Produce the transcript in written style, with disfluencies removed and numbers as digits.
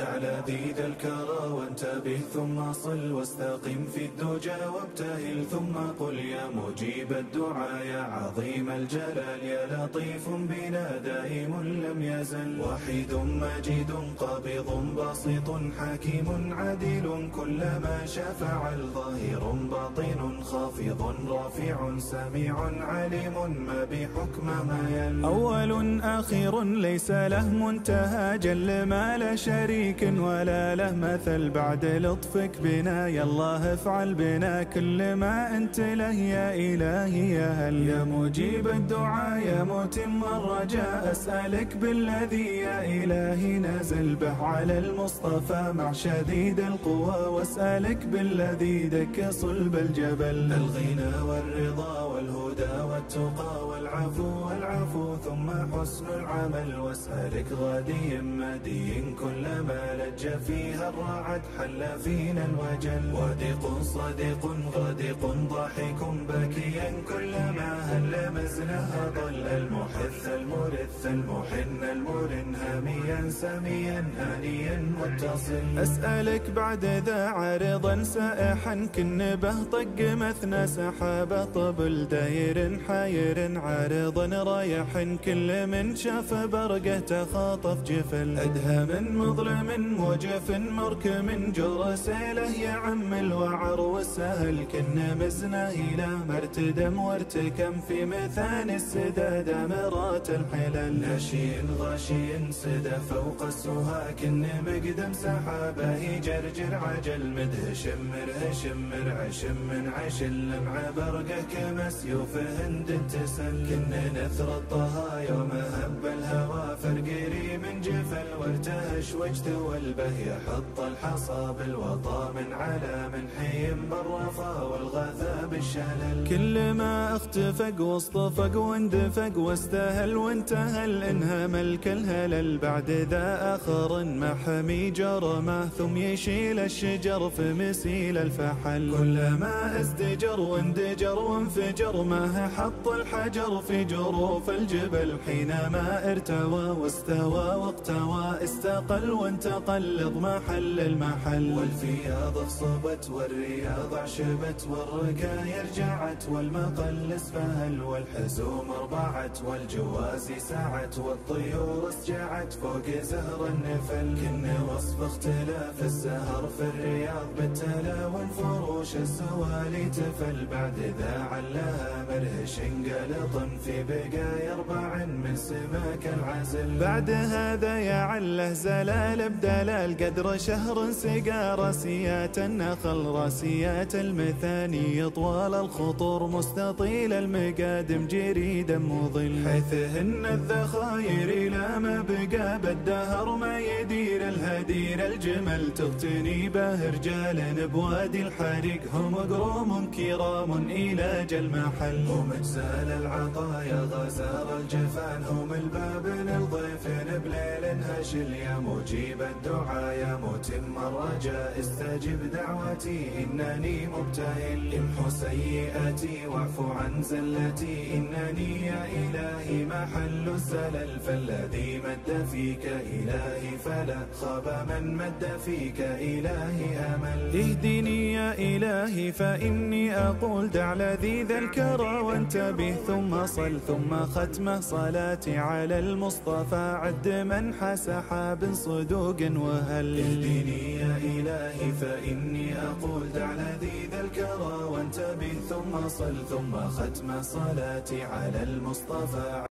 دع لذيذ الكرى وانتبه ثم صل واستقم في الدجى وابتهل ثم قل يا مجيب الدعاء يا عظيم الجلال يا لطيف بنا دائم لم يزل وحيد مجيد قابض باسط حكيم عديل كلما شفع الظاهر باطن خافض رافع سميع عليم ما بحكم ما يل أول أخير ليس له منتهى جل ما لا شريك ولا له مثل بعد لطفك بنا يا الله افعل بنا كل ما أنت له يا إلهي يا هل يا مجيب الدعاء يا متم الرجاء أسألك بالذي يا إلهي نزل به على المصطفى مع شديد القوى واسألك بالذي دك صلب الجبل الغنى والرضا والهدى والتقى والعفو ثم حسن العمل واسألك غادي مدي كلما لج فيها الرعد حل فينا الوجل وادق صديق غادق ضاحك باكيا كلما هل مزنها ضل المحث المرث المحن المرن هاميا سميا هانيا متصل أسألك بعد ذا عارضا سائحا كنبه طق مثنى سحابه طبل داير حاير عارضا رايح كل من شاف برقه تخاطف جفل أدهى من مظلم موجف مركم جر سيله يا عم الوعر والسهل كن مزنا إلى مرتدم وارتكم في مثان السداد مرات الحلل ناشي غاشي سدى فوق السها كن مقدم سحابه جرجر عجل مدهش مرهشمر عشم من عشل لمع برقه كمسيوف هند تسل كن نثر الطها يوم هب الهوى فرقري من جفل وارتهش واجتوى يحط الحصى بالوطا من على من حيم بالرفا والغثى بالشلل كل ما اختفق واصطفق واندفق واستهل وانتهل انهمل الهلل بعد ذا اخر محمي جرمه ثم يشيل الشجر في مسيل الفحل كلما ازدجر واندجر وانفجر ما حط الحجر في جروف الجبل حينما ارتوى واستوى واقتوى استقل وانتقل محل المحل والفياض اخصبت والرياض عشبت والركاير رجعت والمقل اسفهل والحزوم اربعت والجوازي سعت والطيور اسجعت فوق زهر النفل كن وصف اختلاف الزهر في الرياض بالتلا والفروش السوالي تفل بعد ذا علها مرهش انقلط في بقايا اربع من سماك العزل بعد هذا يا عله زلال بدلال قدر شهر سقى راسيات النخل راسيات المثاني طوال الخطور مستطيل المقادم جريدا مظل حيثهن الذخاير الى ما بقى بالدهر ما يدير الهدير الجمل تغتني به رجال بوادي الحريق هم قروم كرام الى المحل هم اجزال العطايا غزار الجفان هم البابن الضيفن بليل هشل يا مجيب الدعاء يا متم الرجاء استجب دعوتي إنني مبتهل امحو سيئاتي واعف عن زلتي إنني يا إلهي محل الزلل فالذي مد فيك إلهي فلا خاب من مد فيك إلهي أمل اهدني يا إلهي فإني أقول دع لذيذ الكرى وانتبه ثم صل ثم ختمه صلاتي على المصطفى عد من حسحاب صدوق وهل اهدني يا إلهي فإني أقول دع لذيذ الكرى وانتبه ثم صل ثم ختم صلاتي على المصطفى